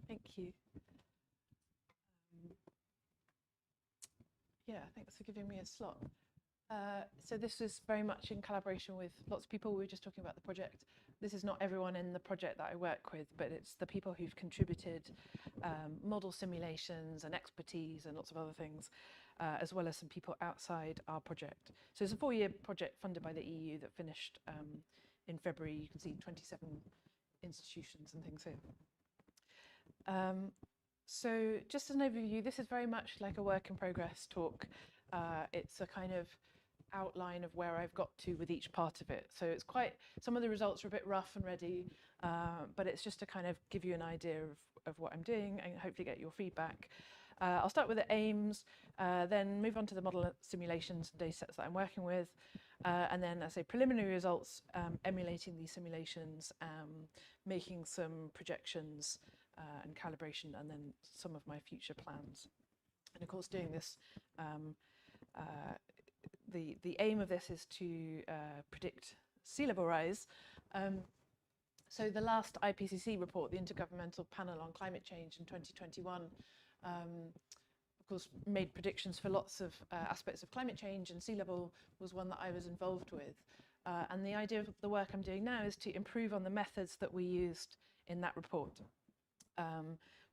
Thank you. Yeah, thanks for giving me a slot. So this was very much in collaboration with lots of people. We were just talking about the project. This is not everyone in the project that I work with, but it's the people who've contributed model simulations and expertise and lots of other things, as well as some people outside our project. So it's a 4-year project funded by the EU that finished in February. You can see 27 institutions and things here. So just as an overview, this is very much like a work in progress talk. It's a kind of outline of where I've got to with each part of it. So it's quite, some of the results are a bit rough and ready, but it's just to kind of give you an idea of what I'm doing and hopefully get your feedback. I'll start with the aims, then move on to the model simulations and data sets that I'm working with, and then I say preliminary results, emulating these simulations, making some projections and calibration, and then some of my future plans. And of course, doing this, the aim of this is to predict sea level rise. So the last IPCC report, the Intergovernmental Panel on Climate Change in 2021, of course, made predictions for lots of aspects of climate change, and sea level was one that I was involved with. And the idea of the work I'm doing now is to improve on the methods that we used in that report,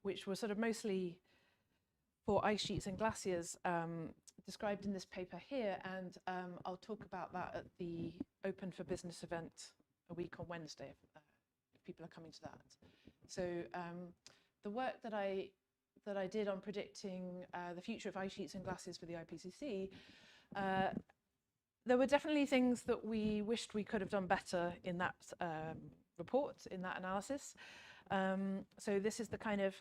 which were sort of mostly for ice sheets and glaciers, described in this paper here, and I'll talk about that at the Open for Business event a week on Wednesday, if people are coming to that. So the work that I did on predicting the future of ice sheets and glaciers for the IPCC, there were definitely things that we wished we could have done better in that report, in that analysis. So this is the kind of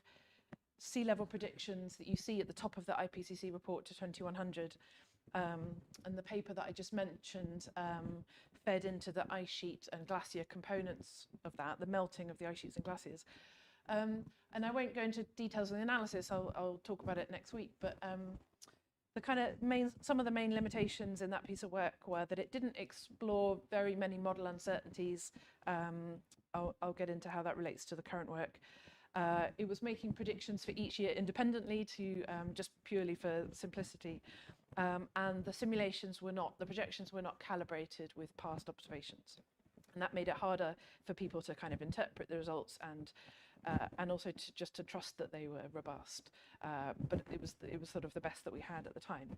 sea level predictions that you see at the top of the IPCC report to 2100. And the paper that I just mentioned fed into the ice sheet and glacier components of that, the melting of the ice sheets and glaciers. And I won't go into details of the analysis, I'll talk about it next week, but the kind of some of the main limitations in that piece of work were that it didn't explore very many model uncertainties. I'll get into how that relates to the current work. It was making predictions for each year independently to just purely for simplicity. And the simulations were not, the projections were not calibrated with past observations. And that made it harder for people to kind of interpret the results and also just to trust that they were robust. But it was sort of the best that we had at the time.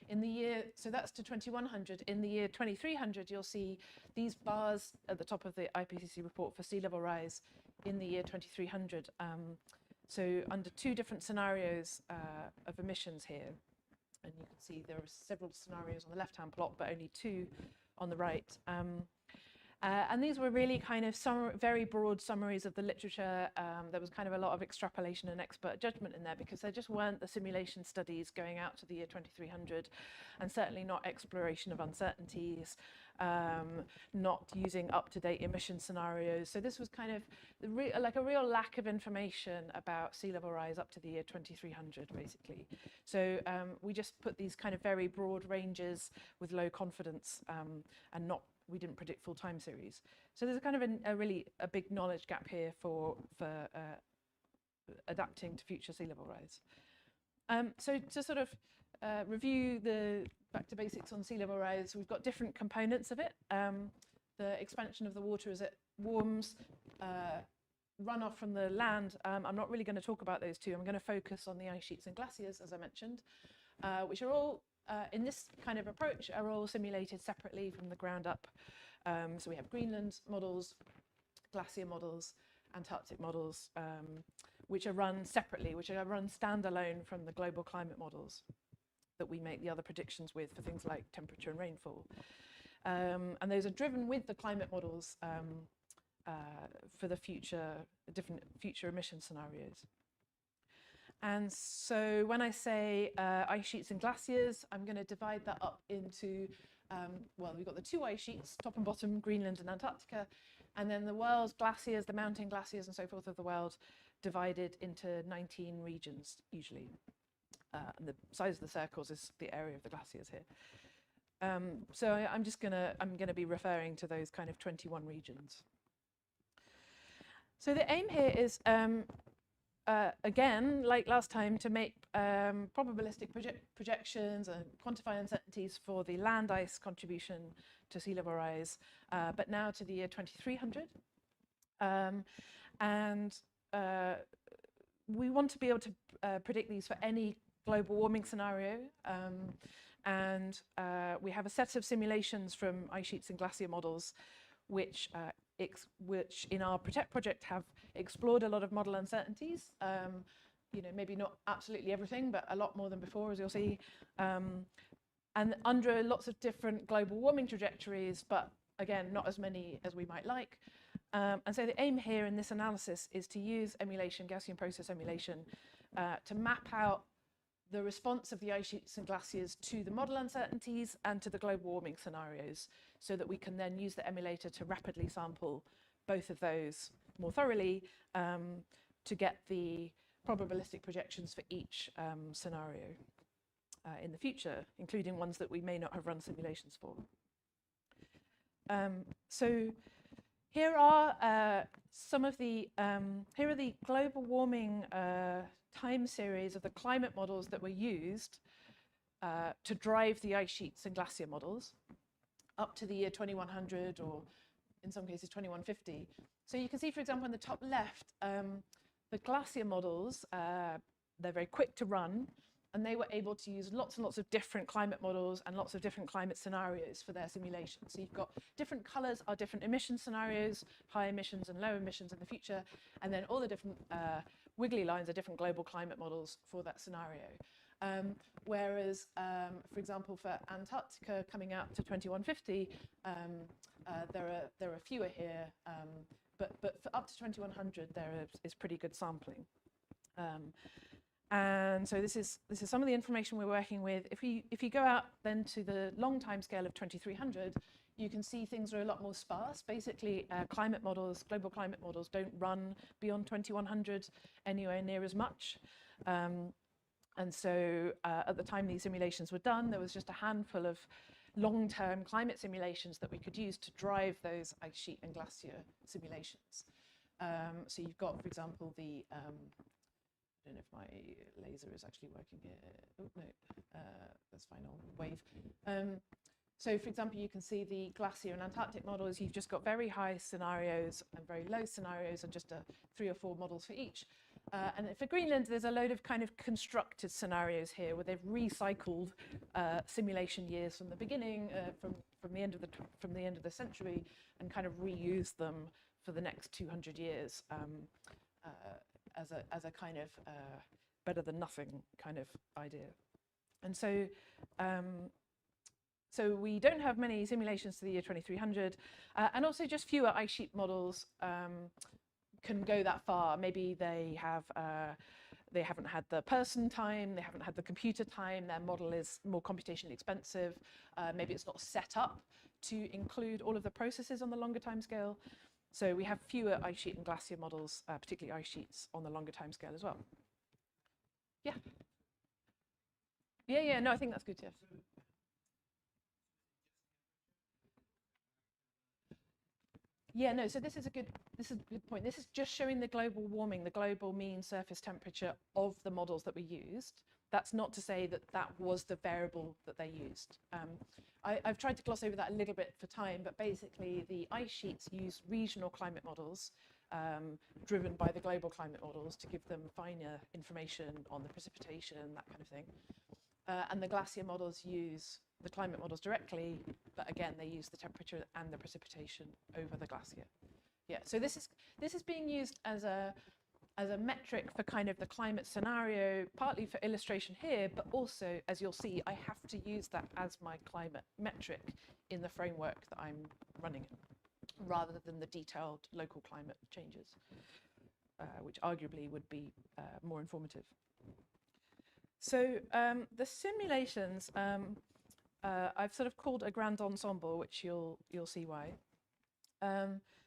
In the year, so that's to 2100, in the year 2300, you'll see these bars at the top of the IPCC report for sea level rise in the year 2300. So under 2 different scenarios of emissions here, and you can see there are several scenarios on the left-hand plot, but only 2 on the right. And these were really kind of very broad summaries of the literature. There was kind of a lot of extrapolation and expert judgment in there because there just weren't the simulation studies going out to the year 2300, and certainly not exploration of uncertainties, not using up-to-date emission scenarios. So this was kind of like a real lack of information about sea level rise up to the year 2300, basically. So we just put these kind of very broad ranges with low confidence and we didn't predict full time series. So there's a kind of a really big knowledge gap here for adapting to future sea level rise. So to sort of review the back to basics on sea level rise, we've got different components of it. The expansion of the water as it warms, runoff from the land. I'm not really going to talk about those 2. I'm going to focus on the ice sheets and glaciers, as I mentioned, which are all in this kind of approach are all simulated separately from the ground up. So we have Greenland models, glacier models, Antarctic models, which are run separately, which are run standalone from the global climate models that we make the other predictions with for things like temperature and rainfall. And those are driven with the climate models for the different future emission scenarios. And so when I say ice sheets and glaciers, I'm going to divide that up into, well, we've got the 2 ice sheets, top and bottom, Greenland and Antarctica, and then the world's glaciers, the mountain glaciers and so forth of the world, divided into 19 regions, usually. And the size of the circles is the area of the glaciers here. So I'm going to be referring to those kind of 21 regions. So the aim here is again, like last time, to make probabilistic projections and quantify uncertainties for the land ice contribution to sea level rise, but now to the year 2300. We want to be able to predict these for any global warming scenario. We have a set of simulations from ice sheets and glacier models, which in our Protect project have explored a lot of model uncertainties. Maybe not absolutely everything, but a lot more than before, as you'll see. And under lots of different global warming trajectories, but again, not as many as we might like. And so the aim here in this analysis is to use emulation, Gaussian process emulation, to map out the response of the ice sheets and glaciers to the model uncertainties and to the global warming scenarios, so that we can then use the emulator to rapidly sample both of those more thoroughly to get the probabilistic projections for each scenario in the future, including ones that we may not have run simulations for. So here are some of the here are the global warming time series of the climate models that were used to drive the ice sheets and glacier models up to the year 2100, or in some cases 2150. So you can see, for example, in the top left, the glacier models, they're very quick to run, and they were able to use lots and lots of different climate models and lots of different climate scenarios for their simulation. So you've got different colors are different emission scenarios, high emissions and low emissions in the future, and then all the different wiggly lines are different global climate models for that scenario. Whereas, for example, for Antarctica coming out to 2150, there are fewer here, but for up to 2100, there is pretty good sampling. And so this is some of the information we're working with. If you go out then to the long time scale of 2300, you can see things are a lot more sparse. Basically, climate models, global climate models, don't run beyond 2100 anywhere near as much. And so at the time these simulations were done, there was just a handful of long-term climate simulations that we could use to drive those ice sheet and glacier simulations. So you've got, for example, the I don't know if my laser is actually working here. Oh, no, that's fine, I'll wave. So, for example, you can see the glacier and Antarctic models. You've just got very high scenarios and very low scenarios, and just 3 or 4 models for each. And for Greenland, there's a load of kind of constructed scenarios here, where they've recycled simulation years from the beginning, from the end of the century, and kind of reused them for the next 200 years. As a kind of better than nothing kind of idea. And so so we don't have many simulations to the year 2300, and also just fewer ice sheet models can go that far. Maybe they haven't had the person time, they haven't had the computer time, their model is more computationally expensive, maybe it's not set up to include all of the processes on the longer time scale. So we have fewer ice sheet and glacier models, particularly ice sheets, on the longer time scale as well. Yeah. Yeah, no, I think that's good, yes. Yeah, no, so this is a good point. This is just showing the global warming, the global mean surface temperature of the models that we used. That's not to say that that was the variable that they used. I've tried to gloss over that a little bit for time, but basically the ice sheets use regional climate models driven by the global climate models to give them finer information on the precipitation, that kind of thing. And the glacier models use the climate models directly, but again, they use the temperature and the precipitation over the glacier. Yeah, so this is being used as a metric for kind of the climate scenario, partly for illustration here, but also, as you'll see, I have to use that as my climate metric in the framework that I'm running in, rather than the detailed local climate changes, which arguably would be more informative. So the simulations, I've sort of called a grand ensemble, which you'll see why.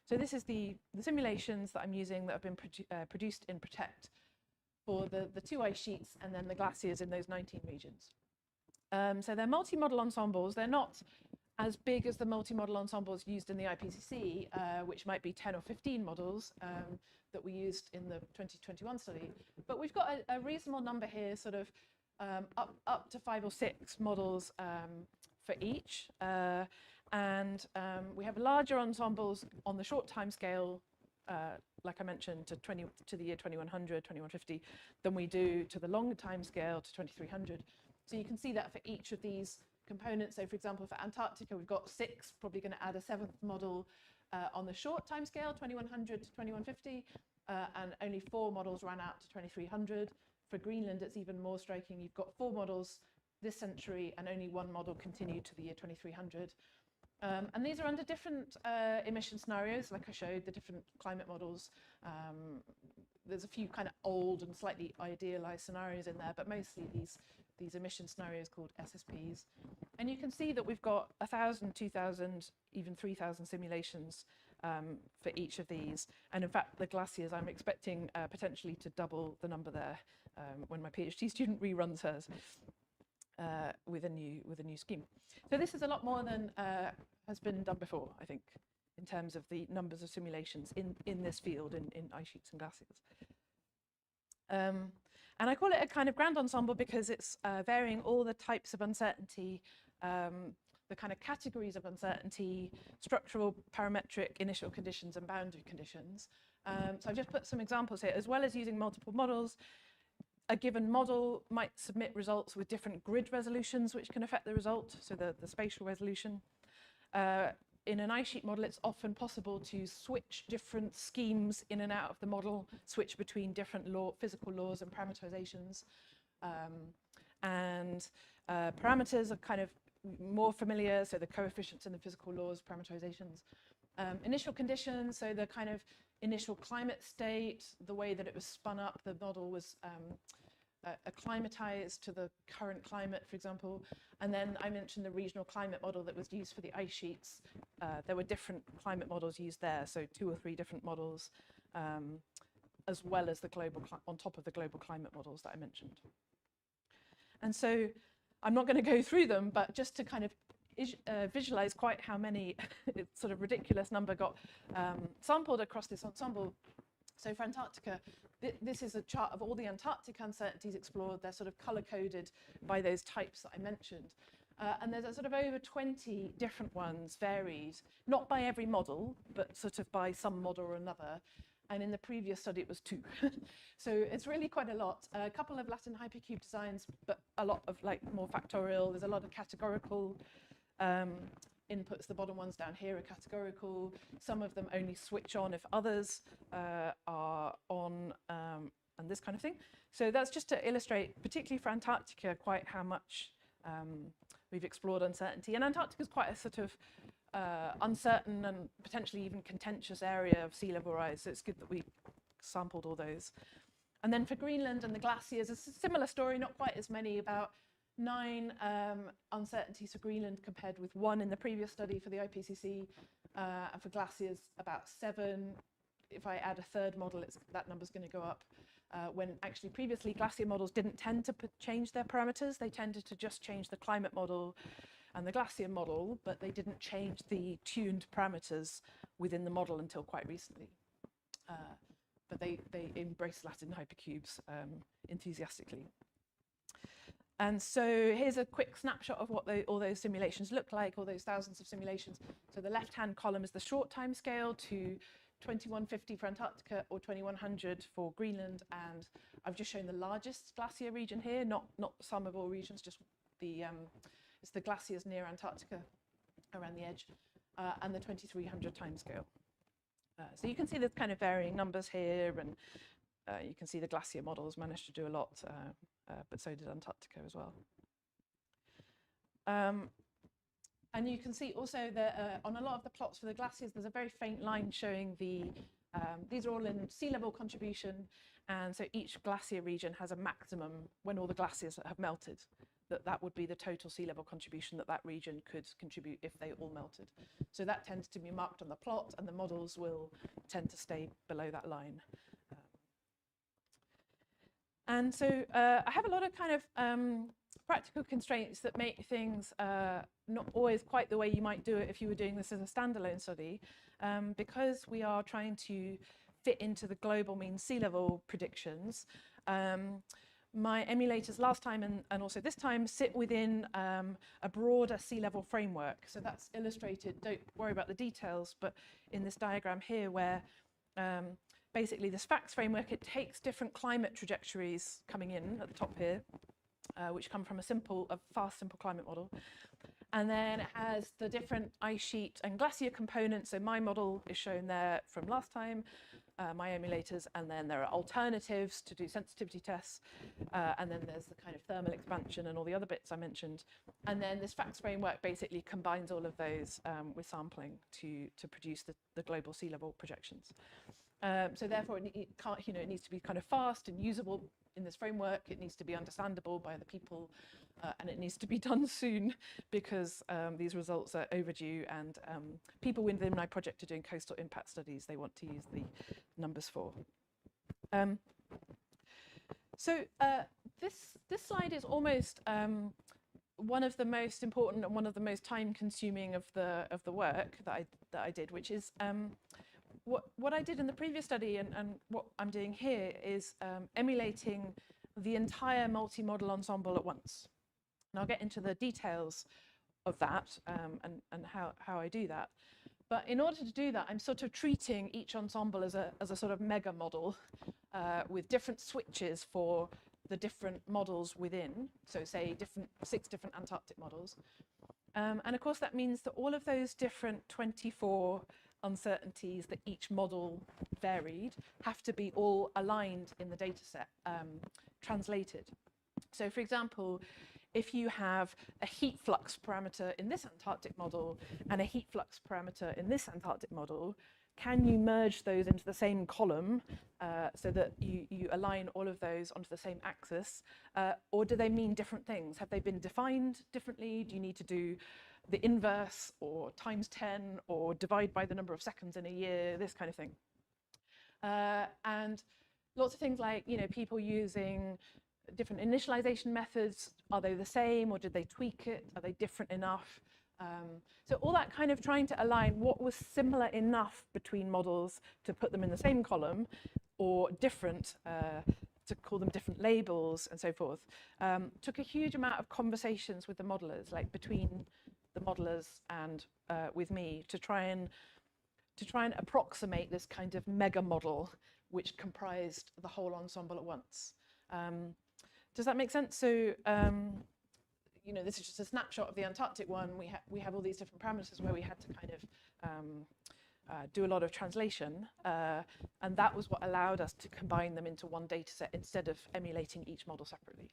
So this is the simulations that I'm using that have been produced in Protect for the 2 ice sheets and then the glaciers in those 19 regions. So they're multi-model ensembles. They're not as big as the multi-model ensembles used in the IPCC, which might be 10 or 15 models that we used in the 2021 study. But we've got a reasonable number here, sort of up to 5 or 6 models for each. And we have larger ensembles on the short time scale, like I mentioned, to the year 2100, 2150, than we do to the longer time scale to 2300. So you can see that for each of these components. So for example, for Antarctica, we've got 6, probably going to add a 7th model on the short time scale, 2100 to 2150, and only 4 models ran out to 2300. For Greenland, it's even more striking. You've got 4 models this century and only 1 model continued to the year 2300. And these are under different emission scenarios, like I showed, the different climate models. There's a few kind of old and slightly idealized scenarios in there, but mostly these emission scenarios called SSPs. And you can see that we've got 1,000, 2,000, even 3,000 simulations for each of these. And in fact, the glaciers, I'm expecting potentially to double the number there when my PhD student reruns hers with a new scheme. So this is a lot more than has been done before, I think, in terms of the numbers of simulations in this field, in ice sheets and glaciers. And I call it a kind of grand ensemble because it's varying all the types of uncertainty, the kind of categories of uncertainty, structural, parametric, initial conditions, and boundary conditions. So I've just put some examples here. As well as using multiple models, a given model might submit results with different grid resolutions, which can affect the result, so the spatial resolution. In an ice sheet model, it's often possible to switch different schemes in and out of the model, switch between different physical laws and parameterizations. Parameters are kind of more familiar, so the coefficients in the physical laws, parameterizations. Initial conditions, so the kind of initial climate state, the way that it was spun up, the model was acclimatized to the current climate, for example. And then I mentioned the regional climate model that was used for the ice sheets. There were different climate models used there, so 2 or 3 different models, as well as the global, on top of the global climate models that I mentioned. And so I'm not going to go through them, but just to kind of visualize quite how many sort of ridiculous number got sampled across this ensemble. So for Antarctica, this is a chart of all the Antarctic uncertainties explored. They're sort of color-coded by those types that I mentioned. And there's a sort of over 20 different ones, varied, not by every model, but sort of by some model or another. And in the previous study, it was 2. So it's really quite a lot. A couple of Latin hypercube designs, but a lot of like more factorial. There's a lot of categorical inputs. The bottom ones down here are categorical. Some of them only switch on if others are on, and this kind of thing. So that's just to illustrate, particularly for Antarctica, quite how much we've explored uncertainty. And Antarctica is quite a sort of uncertain and potentially even contentious area of sea level rise. So it's good that we sampled all those. And then for Greenland and the glaciers, it's a similar story, not quite as many, about 9 uncertainties for Greenland compared with 1 in the previous study for the IPCC, and for glaciers about 7. If I add a 3rd model, that number's going to go up, when actually previously glacier models didn't tend to change their parameters. They tended to just change the climate model and the glacier model, but they didn't change the tuned parameters within the model until quite recently. But they embrace Latin hypercubes enthusiastically. And so here's a quick snapshot of what all those simulations look like, all those thousands of simulations. So the left-hand column is the short time scale to 2150 for Antarctica or 2100 for Greenland. And I've just shown the largest glacier region here, not the sum of all regions, just it's the glaciers near Antarctica around the edge, and the 2300 time scale. So you can see the kind of varying numbers here, and you can see the glacier models managed to do a lot, but so did Antarctica as well. And you can see also that on a lot of the plots for the glaciers, there's a very faint line showing these are all in sea level contribution, and so each glacier region has a maximum when all the glaciers have melted. That would be the total sea level contribution that region could contribute if they all melted. So that tends to be marked on the plot, and the models will tend to stay below that line. And so I have a lot of kind of practical constraints that make things not always quite the way you might do it if you were doing this as a standalone study. Because we are trying to fit into the global mean sea level predictions, my emulators last time and also this time sit within a broader sea level framework. So that's illustrated, don't worry about the details, but in this diagram here where basically this facts framework, it takes different climate trajectories coming in at the top here, which come from a fast simple climate model. And then it has the different ice sheet and glacier components. So my model is shown there from last time, my emulators, and then there are alternatives to do sensitivity tests. And then there's the kind of thermal expansion and all the other bits I mentioned. And then this facts framework basically combines all of those with sampling to produce the global sea level projections. So therefore, it needs to be kind of fast and usable in this framework. It needs to be understandable by the people, and it needs to be done soon because these results are overdue. And people within my project are doing coastal impact studies. They want to use the numbers for. So this slide is almost one of the most important and one of the most time-consuming of the work that I did, which is. What I did in the previous study and what I'm doing here is emulating the entire multi-model ensemble at once. And I'll get into the details of that and how I do that. But in order to do that, I'm sort of treating each ensemble as a sort of mega model with different switches for the different models within. So say 6 different Antarctic models. And of course, that means that all of those different 24 uncertainties that each model varied have to be all aligned in the data set, translated. So for example, if you have a heat flux parameter in this Antarctic model and a heat flux parameter in this Antarctic model, can you merge those into the same column so that you align all of those onto the same axis? Or do they mean different things? Have they been defined differently? Do you need to do the inverse or times 10 or divide by the number of seconds in a year, this kind of thing? And lots of things like, people using different initialization methods. Are they the same or did they tweak it? Are they different enough? So all that kind of trying to align what was similar enough between models to put them in the same column or different to call them different labels and so forth, took a huge amount of conversations with the modelers, like between the modelers and with me to try and approximate this kind of mega model which comprised the whole ensemble at once. Does that make sense? So this is just a snapshot of the Antarctic one. We have all these different parameters where we had to kind of do a lot of translation, and that was what allowed us to combine them into one data set instead of emulating each model separately.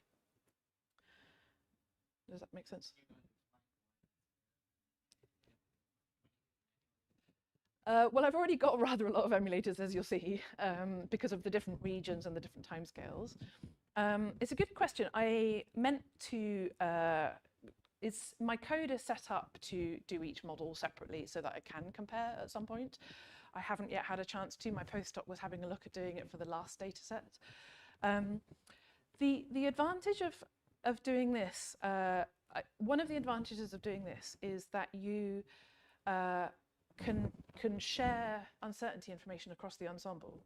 Does that make sense? Well, I've already got rather a lot of emulators, as you'll see, because of the different regions and the different timescales. It's a good question. I meant to, my code is set up to do each model separately so that I can compare at some point. I haven't yet had a chance to. My postdoc was having a look at doing it for the last data set. The advantage of doing this, one of the advantages of doing this is that you can share uncertainty information across the ensemble.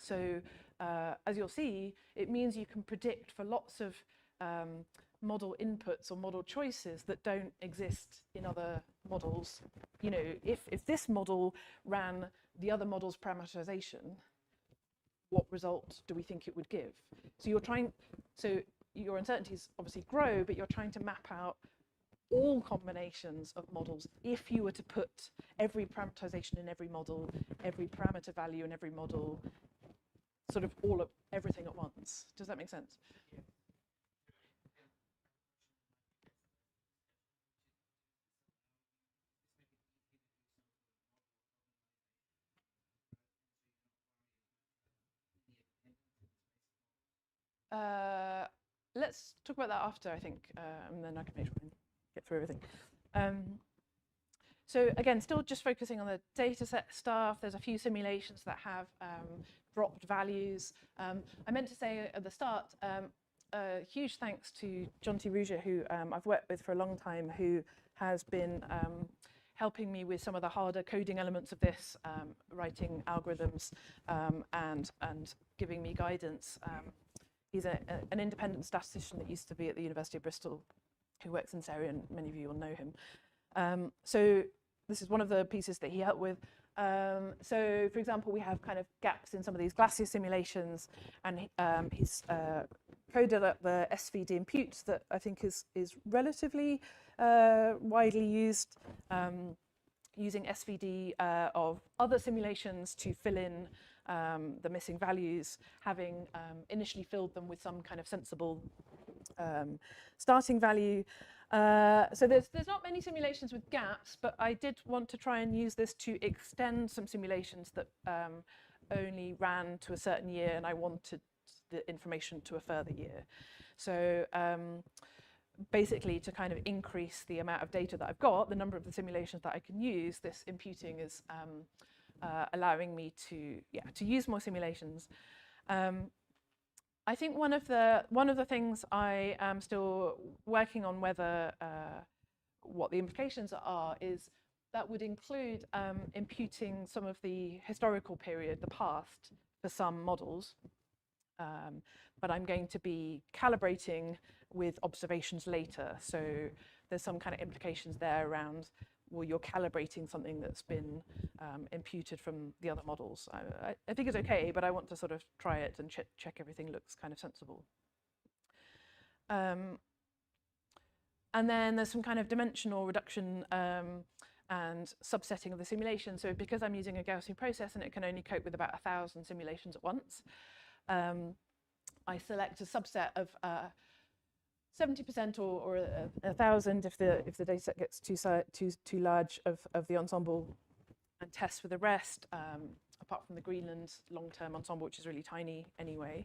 So as you'll see, it means you can predict for lots of model inputs or model choices that don't exist in other models. If this model ran the other model's parameterization, what result do we think it would give? So your uncertainties obviously grow, but you're trying to map out all combinations of models if you were to put every parameterization in every model, every parameter value in every model, sort of everything at once. Does that make sense? Let's talk about that after, I think, and then I can make sure and get through everything. So again, still just focusing on the dataset stuff. There's a few simulations that have dropped values. I meant to say at the start, huge thanks to Jonty Rouger, who I've worked with for a long time, who has been helping me with some of the harder coding elements of this, writing algorithms and giving me guidance. He's an independent statistician that used to be at the University of Bristol, who works in this area, and many of you will know him. So this is one of the pieces that he helped with. So, for example, we have kind of gaps in some of these glacier simulations, and he's coded up the SVD impute that I think is relatively widely used, using SVD of other simulations to fill in the missing values, having initially filled them with some kind of sensible starting value. So there's not many simulations with gaps, but I did want to try and use this to extend some simulations that only ran to a certain year, and I wanted the information to a further year. So basically, to kind of increase the amount of data that I've got, the number of the simulations that I can use, this imputing is allowing me to use more simulations. I think one of the things I am still working on whether what the implications are is that would include imputing some of the historical period, the past, for some models. But I'm going to be calibrating with observations later. So there's some kind of implications there around, well, you're calibrating something that's been imputed from the other models. I think it's okay, but I want to sort of try it and check everything looks kind of sensible. And then there's some kind of dimensional reduction and subsetting of the simulation. So because I'm using a Gaussian process and it can only cope with about 1,000 simulations at once, I select a subset of 70% or 1,000 if the data set gets too large of the ensemble, and test for the rest, apart from the Greenland long-term ensemble, which is really tiny anyway.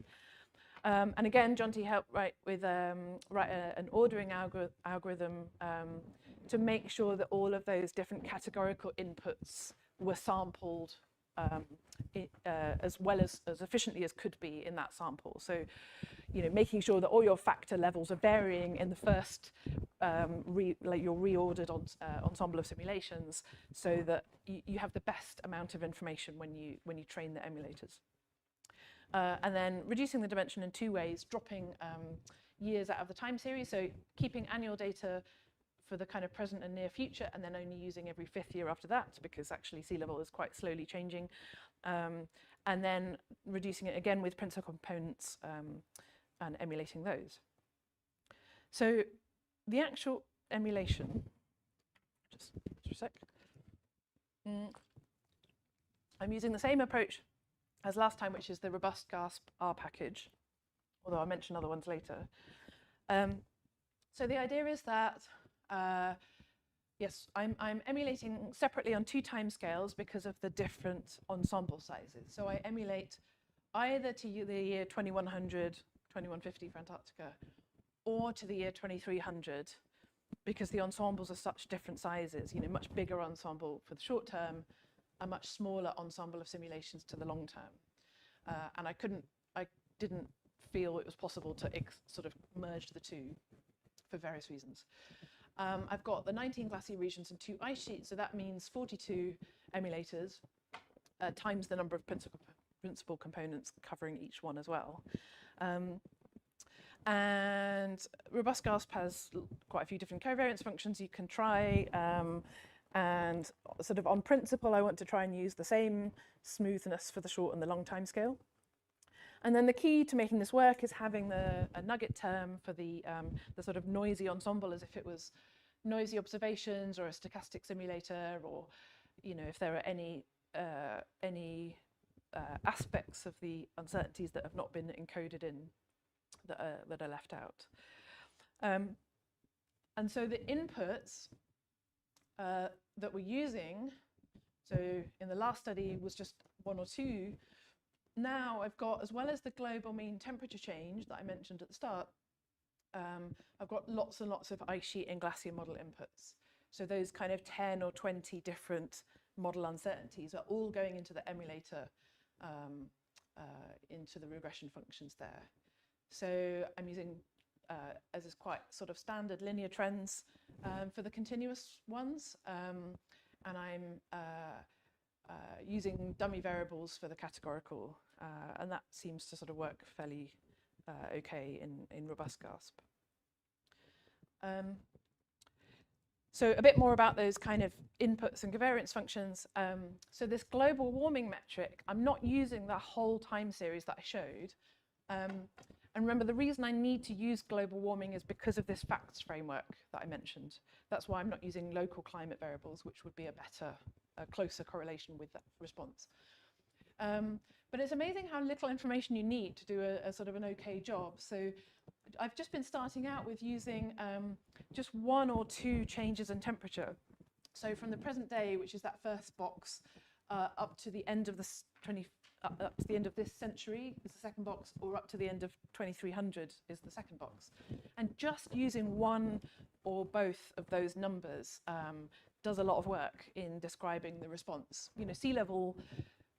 And again, Jonty helped write an ordering algorithm to make sure that all of those different categorical inputs were sampled as well as efficiently as could be in that sample. So, making sure that all your factor levels are varying in the first your reordered ensemble of simulations, so that you have the best amount of information when you train the emulators. And then reducing the dimension in two ways: dropping years out of the time series, so keeping annual data for the kind of present and near future, and then only using every 5th year after that, because actually sea level is quite slowly changing. And then reducing it again with principal components and emulating those. So the actual emulation, just for a sec. I'm using the same approach as last time, which is the robust GASP R package, although I'll mention other ones later. So the idea is that yes, I'm emulating separately on 2 timescales because of the different ensemble sizes. So I emulate either to the year 2100, 2150 for Antarctica, or to the year 2300, because the ensembles are such different sizes. Much bigger ensemble for the short term, a much smaller ensemble of simulations to the long term. And I didn't feel it was possible to sort of merge the two for various reasons. I've got the 19 glacier regions and 2 ice sheets, so that means 42 emulators times the number of principal components covering each one as well. And robust GASP has quite a few different covariance functions you can try, and sort of on principle I want to try and use the same smoothness for the short and the long time scale. And then the key to making this work is having a nugget term for the sort of noisy ensemble, as if it was noisy observations or a stochastic simulator, or if there are any aspects of the uncertainties that have not been encoded in that are left out. And so the inputs that we're using, so in the last study was just 1 or 2. Now I've got, as well as the global mean temperature change that I mentioned at the start, I've got lots and lots of ice sheet and glacier model inputs. So those kind of 10 or 20 different model uncertainties are all going into the emulator, into the regression functions there. So I'm using, as is quite sort of standard, linear trends for the continuous ones. And I'm using dummy variables for the categorical. And that seems to sort of work fairly okay in robust GASP. So a bit more about those kind of inputs and covariance functions. So this global warming metric, I'm not using the whole time series that I showed. And remember, the reason I need to use global warming is because of this facts framework that I mentioned. That's why I'm not using local climate variables, which would be a closer correlation with that response. But it's amazing how little information you need to do a sort of an okay job. So I've just been starting out with using just 1 or 2 changes in temperature. So from the present day, which is that first box, up to the end of this up to the end of this century is the second box, or up to the end of 2300 is the second box. And just using one or both of those numbers does a lot of work in describing the response. You know, sea level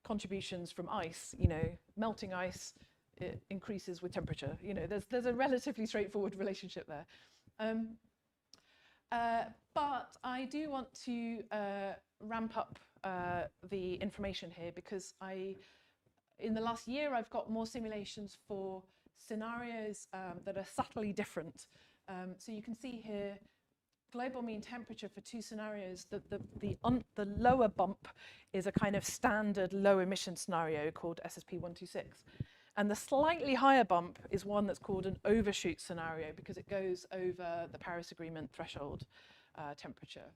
contributions from ice, you know, melting ice, it increases with temperature. You know, there's a relatively straightforward relationship there. But I do want to ramp up the information here, because in the last year, I've got more simulations for scenarios that are subtly different. So you can see here, global mean temperature for 2 scenarios. The lower bump is a kind of standard low emission scenario called SSP 126. And the slightly higher bump is one that's called an overshoot scenario, because it goes over the Paris Agreement threshold temperature.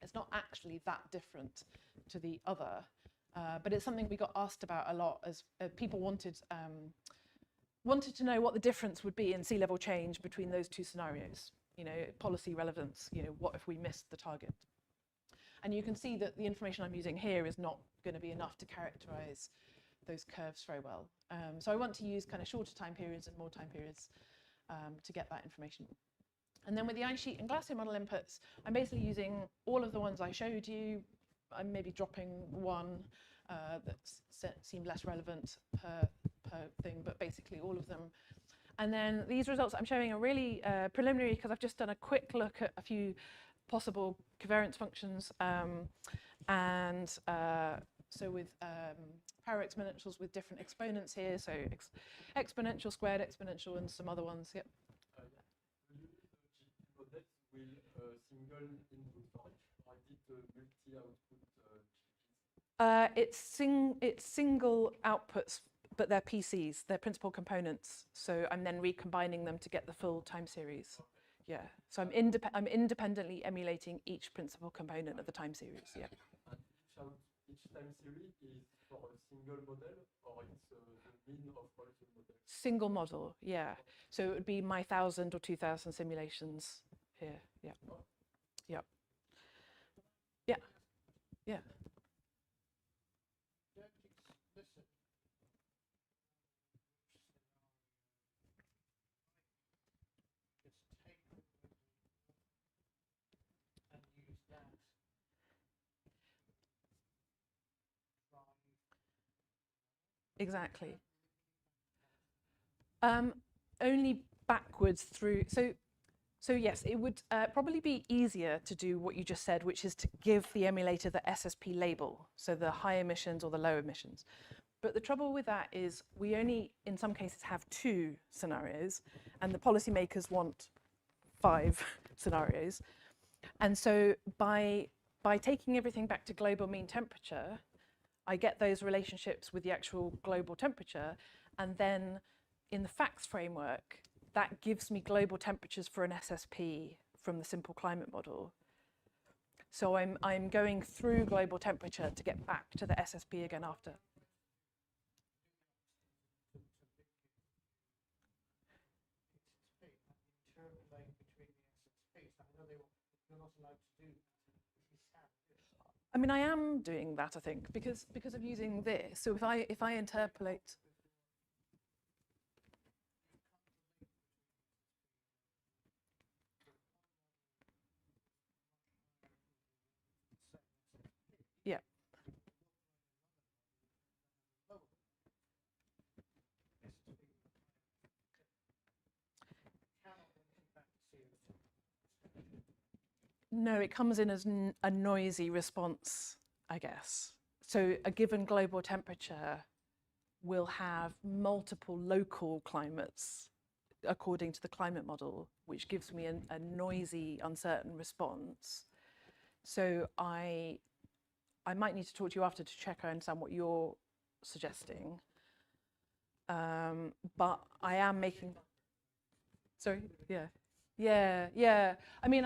It's not actually that different to the other, but it's something we got asked about a lot, as people wanted to know what the difference would be in sea level change between those 2 scenarios. You know, policy relevance, you know, what if we missed the target? And you can see that the information I'm using here is not going to be enough to characterize those curves very well. So I want to use kind of shorter time periods and more time periods to get that information. And then with the ice sheet and glacier model inputs, I'm basically using all of the ones I showed you. I'm maybe dropping one that seemed less relevant per thing, but basically all of them. And then these results I'm showing are really preliminary, because I've just done a quick look at a few possible covariance functions. So with power exponentials with different exponents here, so exponential, squared, exponential, and some other ones. Yep. Will single input for each, or is it multi-output? It's single outputs, but they're PCs, they're principal components. So I'm then recombining them to get the full time series. Okay. Yeah. So I'm independently emulating each principal component of the time series. Yeah. And each time series is for a single model, or it's the mean of all the models? Single model. Yeah. So it would be my 1,000 or 2,000 simulations here. Yeah. Yeah. Yeah. Yeah. Exactly. Only backwards through. So yes, it would probably be easier to do what you just said, which is to give the emulator the SSP label, so the high emissions or the low emissions. But the trouble with that is we only, in some cases, have 2 scenarios, and the policymakers want 5 scenarios. And so by taking everything back to global mean temperature, I get those relationships with the actual global temperature, and then in the facts framework, that gives me global temperatures for an SSP from the simple climate model. So I'm going through global temperature to get back to the SSP again after. I mean, I am doing that, I think, because of using this. So if I interpolate. Yeah. No, it comes in as a noisy response, I guess. So a given global temperature will have multiple local climates according to the climate model, which gives me a noisy, uncertain response. So I might need to talk to you after to check I understand what you're suggesting. But I am making, sorry, yeah. I mean,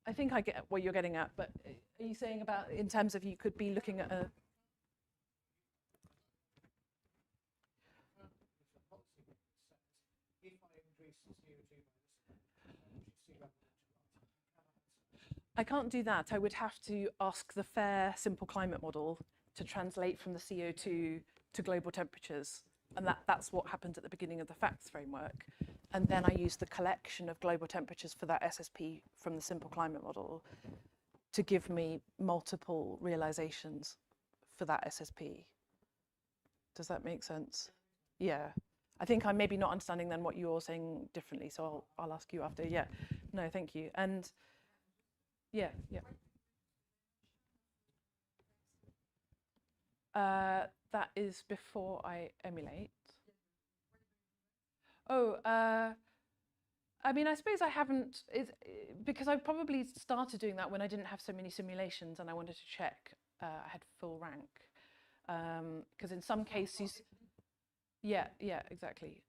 I think I get what you're getting at, but are you saying about in terms of you could be looking at a, I can't do that. I would have to ask the FAIR simple climate model to translate from the CO2 to global temperatures. And that's what happened at the beginning of the facts framework. And then I use the collection of global temperatures for that SSP from the simple climate model to give me multiple realizations for that SSP. Does that make sense? Yeah. I think I'm maybe not understanding then what you're saying differently, so I'll ask you after. Yeah. No, thank you. And yeah. That is before I emulate. Oh, I mean, I suppose I haven't, because I probably started doing that when I didn't have so many simulations and I wanted to check I had full rank. Because in some cases, yeah, exactly.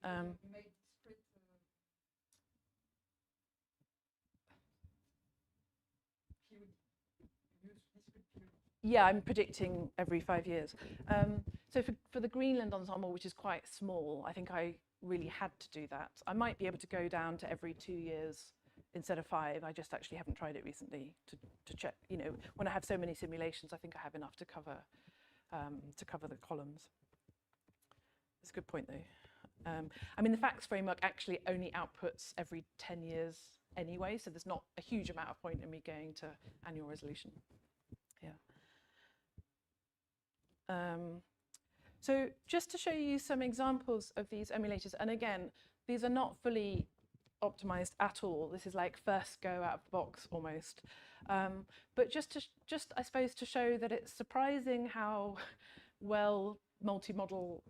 Yeah, I'm predicting every 5 years. So for the Greenland ensemble, which is quite small, I think I really had to do that. I might be able to go down to every 2 years instead of 5. I just actually haven't tried it recently to check. You know, when I have so many simulations, I think I have enough to cover the columns. That's a good point, though. I mean, the facts framework actually only outputs every 10 years anyway, so there's not a huge amount of point in me going to annual resolution. Yeah. So just to show you some examples of these emulators, and again, these are not fully optimized at all. This is like first go out of the box almost. But just I suppose to show that it's surprising how well multi-model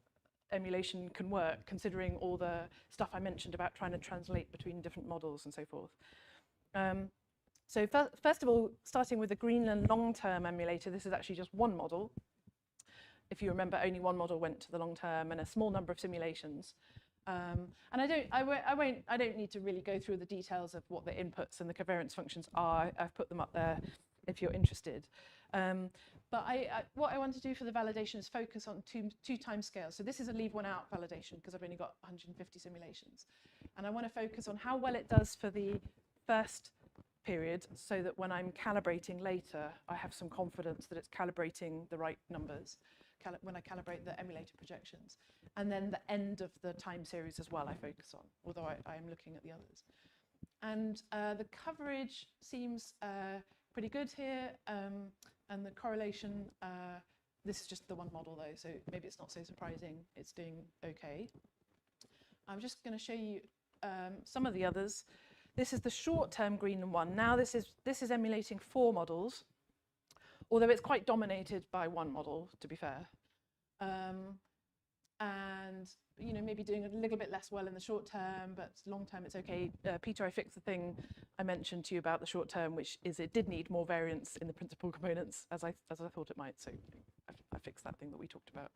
emulation can work, considering all the stuff I mentioned about trying to translate between different models and so forth. So first of all, starting with the Greenland long-term emulator, this is actually just one model. If you remember, only one model went to the long term and a small number of simulations. And I don't need to really go through the details of what the inputs and the covariance functions are. I've put them up there if you're interested. But what I want to do for the validation is focus on two time scales. So this is a leave one out validation because I've only got 150 simulations. And I want to focus on how well it does for the first period so that when I'm calibrating later, I have some confidence that it's calibrating the right numbers when I calibrate the emulator projections. And then the end of the time series as well I focus on, although I am looking at the others. And the coverage seems pretty good here. And the correlation, this is just the one model though, so maybe it's not so surprising. It's doing okay. I'm just going to show you some of the others. This is the short-term Greenland one. Now this is emulating 4 models, although it's quite dominated by one model, to be fair. And you know, maybe doing a little bit less well in the short term, but long term it's okay. Peter, I fixed the thing I mentioned to you about the short term, which is it did need more variance in the principal components, as I thought it might. So I fixed that thing that we talked about.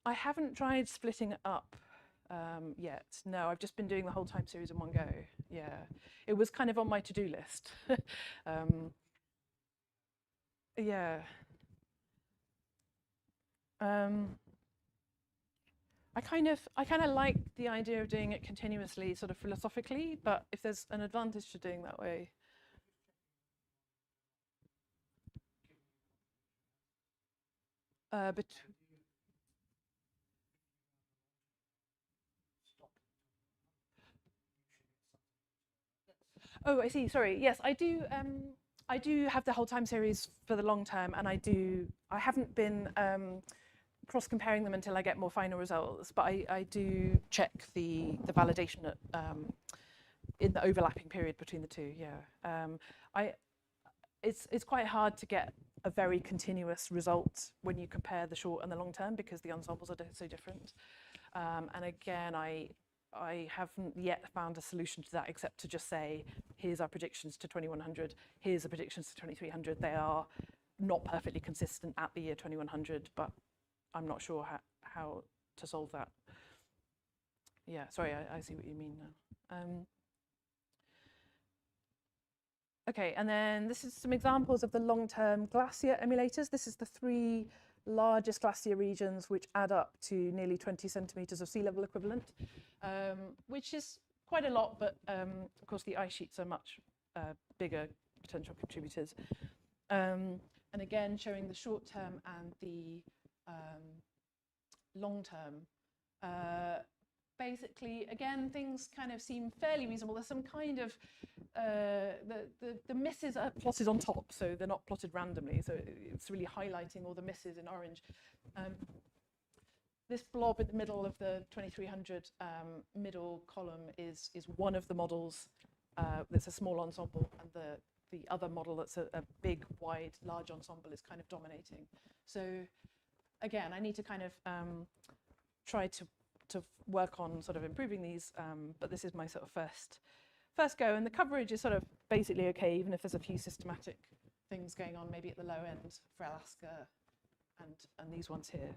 I haven't tried splitting it up yet. No, I've just been doing the whole time series in one go. Yeah, it was kind of on my to-do list. Yeah. I kind of like the idea of doing it continuously, sort of philosophically, but if there's an advantage to doing that way. But oh, I see. Sorry. Yes, I do. I do have the whole time series for the long term, and I haven't been cross-comparing them until I get more final results, but I do check the validation at, in the overlapping period between the two. Yeah, it's quite hard to get a very continuous result when you compare the short and the long term because the ensembles are so different. And again, I haven't yet found a solution to that except to just say, here's our predictions to 2100, here's the predictions to 2300. They are not perfectly consistent at the year 2100, but I'm not sure how to solve that. Yeah, sorry, I see what you mean now. Okay, and then this is some examples of the long-term glacier emulators. This is the 3 largest glacier regions, which add up to nearly 20 centimeters of sea level equivalent, which is quite a lot, but of course the ice sheets are much bigger potential contributors. And again, showing the short term and the long term. Basically, again, things kind of seem fairly reasonable. There's some kind of, the misses are plotted on top, so they're not plotted randomly. So it's really highlighting all the misses in orange. This blob in the middle of the 2300 middle column is one of the models that's a small ensemble, and the other model that's a big, wide, large ensemble is kind of dominating. So again, I need to kind of try to work on sort of improving these, but this is my sort of first go, and the coverage is sort of basically okay, even if there's a few systematic things going on, maybe at the low end for Alaska and these ones here.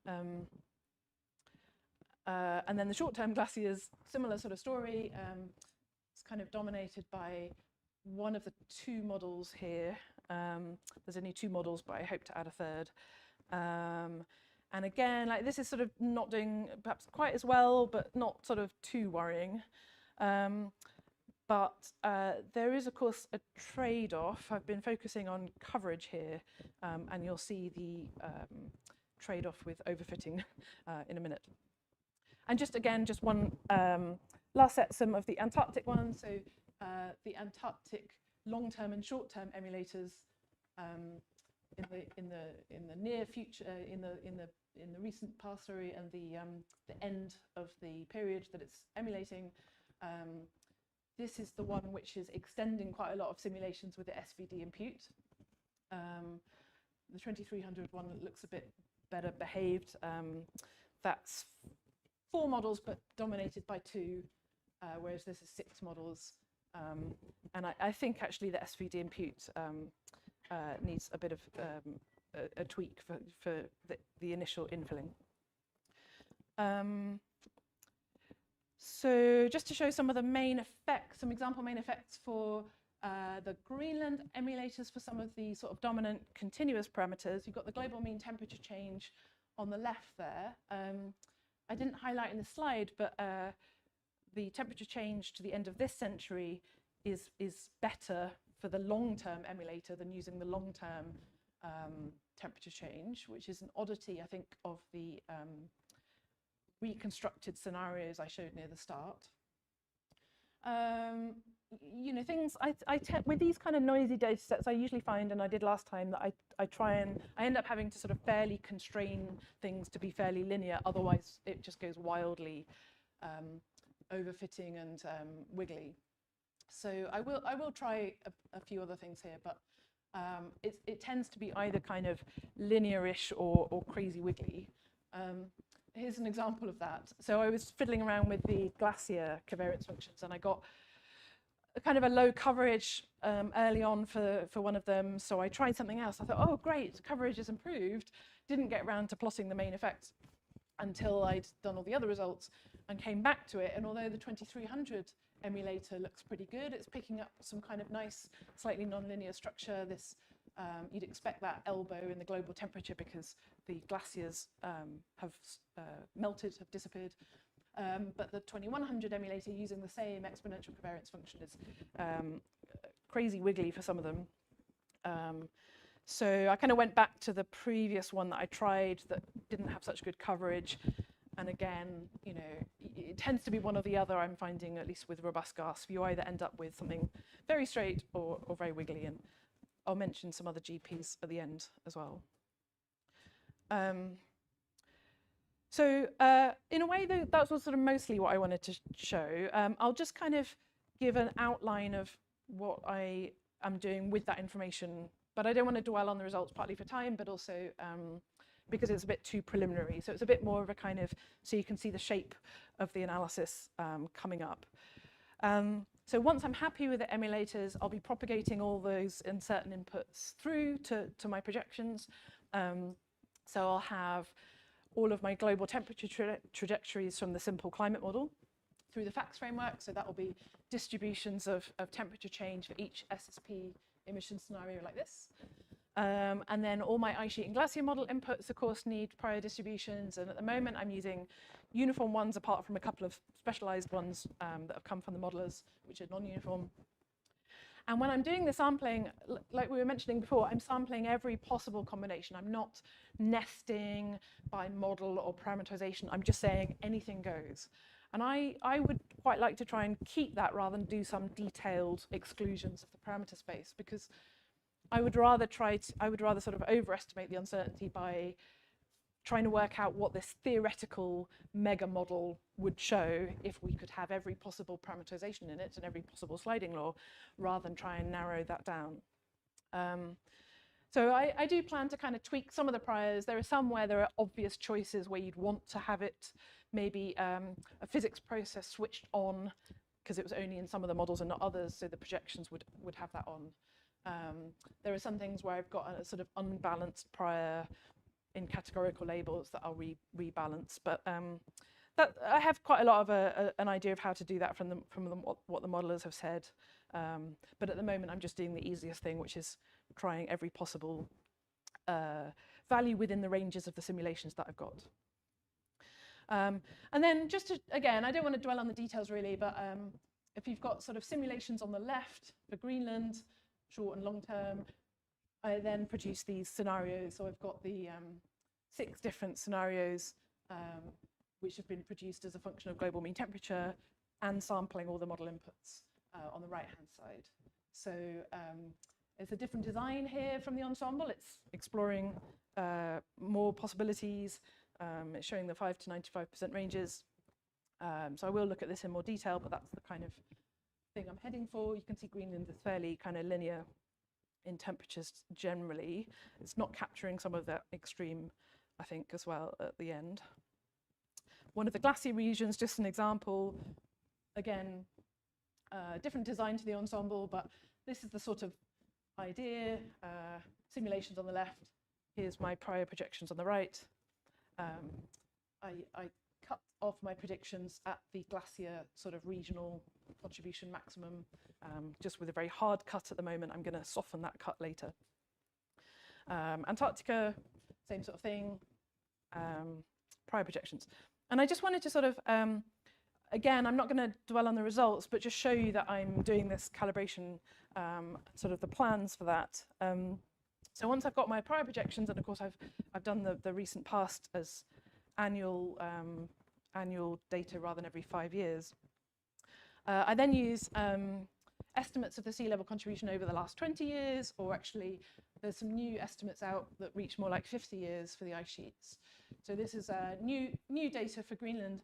And then the short-term glaciers, similar sort of story. It's kind of dominated by one of the 2 models here. There's only 2 models, but I hope to add a third. And again, like this is sort of not doing perhaps quite as well, but not sort of too worrying. But there is, of course, a trade-off. I've been focusing on coverage here, and you'll see the trade-off with overfitting in a minute. And just again, just one last set, some of the Antarctic ones. So the Antarctic long-term and short-term emulators in the near future, in the recent past, sorry, and the end of the period that it's emulating. This is the one which is extending quite a lot of simulations with the SVD impute. The 2300 one looks a bit better behaved. That's 4 models, but dominated by 2, whereas this is 6 models. And I think actually the SVD impute needs a bit of a tweak for the initial infilling. So just to show some of the main effects, some example main effects for the Greenland emulators for some of the sort of dominant continuous parameters. You've got the global mean temperature change on the left there. I didn't highlight in the slide, but the temperature change to the end of this century is better for the long-term emulator than using the long-term temperature change, which is an oddity, I think, of the reconstructed scenarios I showed near the start. You know, things with these kind of noisy data sets, I usually find, and I did last time, that I end up having to sort of fairly constrain things to be fairly linear. Otherwise, it just goes wildly overfitting and wiggly. So I will try a few other things here, but it tends to be either kind of linear-ish or crazy wiggly. Here's an example of that. So I was fiddling around with the glacier covariance functions, and I got kind of a low coverage early on for one of them. So I tried something else. I thought, oh, great, coverage has improved. Didn't get around to plotting the main effects until I'd done all the other results and came back to it. And although the 2300 emulator looks pretty good, it's picking up some kind of nice, slightly nonlinear structure. This you'd expect that elbow in the global temperature because the glaciers have melted, have disappeared. But the 2100 emulator using the same exponential covariance function is crazy wiggly for some of them. So I kind of went back to the previous one that I tried that didn't have such good coverage. And again, you know, it tends to be one or the other, I'm finding, at least with robust GASP. You either end up with something very straight or very wiggly. And I'll mention some other GPs at the end as well. So in a way, that was sort of mostly what I wanted to show. I'll just kind of give an outline of what I am doing with that information, but I don't want to dwell on the results, partly for time, but also because it's a bit too preliminary. So it's a bit more of a kind of, so you can see the shape of the analysis coming up. So once I'm happy with the emulators, I'll be propagating all those uncertain inputs through to my projections. So I'll have all of my global temperature trajectories from the simple climate model through the FACS framework. So that will be distributions of temperature change for each SSP emission scenario like this. And then all my ice sheet and glacier model inputs, of course, need prior distributions. And at the moment, I'm using uniform ones apart from a couple of specialized ones that have come from the modelers, which are non-uniform. And when I'm doing the sampling, like we were mentioning before, I'm sampling every possible combination. I'm not nesting by model or parameterization. I'm just saying anything goes. And I would quite like to try and keep that rather than do some detailed exclusions of the parameter space, because I would rather sort of overestimate the uncertainty by trying to work out what this theoretical mega model would show if we could have every possible parameterization in it and every possible sliding law, rather than try and narrow that down. So I do plan to kind of tweak some of the priors. There are some where there are obvious choices where you'd want to have it, maybe a physics process switched on because it was only in some of the models and not others, so the projections would have that on. There are some things where I've got a sort of unbalanced prior in categorical labels that I'll rebalance, but that I have quite a lot of an idea of how to do that from what the modelers have said. But at the moment, I'm just doing the easiest thing, which is trying every possible value within the ranges of the simulations that I've got. And then just to, again, I don't want to dwell on the details really, but if you've got sort of simulations on the left for Greenland, short and long term, I then produce these scenarios. So I've got the 6 different scenarios which have been produced as a function of global mean temperature and sampling all the model inputs on the right-hand side. So it's a different design here from the ensemble. It's exploring more possibilities. It's showing the 5 to 95% ranges. So I will look at this in more detail, but that's the kind of thing I'm heading for. You can see Greenland is fairly kind of linear in temperatures generally. It's not capturing some of that extreme, I think, as well at the end. One of the glacier regions, just an example, again, different design to the ensemble, but this is the sort of idea. Simulations on the left. Here's my prior projections on the right. I cut off my predictions at the glacier sort of regional contribution maximum, just with a very hard cut at the moment. I'm going to soften that cut later. Antarctica, same sort of thing, prior projections. And I just wanted to sort of, again, I'm not going to dwell on the results, but just show you that I'm doing this calibration, sort of the plans for that. So once I've got my prior projections, and of course I've done the recent past as annual data rather than every 5 years, I then use estimates of the sea level contribution over the last 20 years, or actually there's some new estimates out that reach more like 50 years for the ice sheets. So this is new data for Greenland.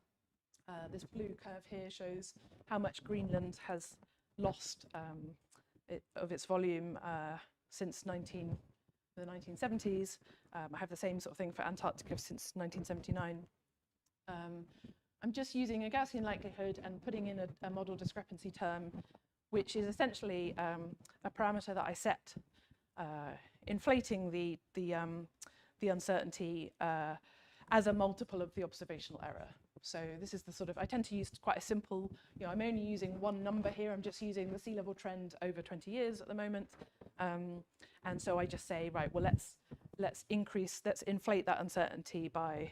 This blue curve here shows how much Greenland has lost of its volume since the 1970s. I have the same sort of thing for Antarctica since 1979. I'm just using a Gaussian likelihood and putting in a model discrepancy term, which is essentially a parameter that I set, inflating the uncertainty as a multiple of the observational error. So this is the sort of, I tend to use quite a simple, I'm only using one number here. I'm just using the sea level trend over 20 years at the moment. And so I just say, right, well, let's inflate that uncertainty by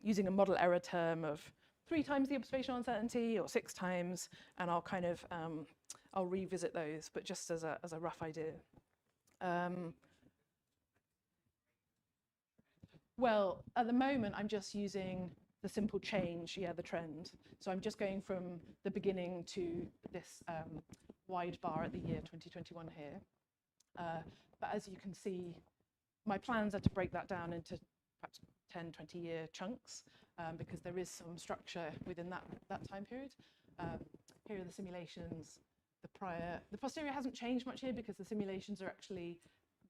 using a model error term of 3 times the observational uncertainty or 6 times, and I'll kind of, I'll revisit those, but just as a rough idea. Well, at the moment, I'm just using the simple change, the trend. So I'm just going from the beginning to this wide bar at the year 2021 here. But as you can see, my plans are to break that down into perhaps 10, 20-year chunks, because there is some structure within that time period. Here are the simulations. The posterior hasn't changed much here because the simulations are actually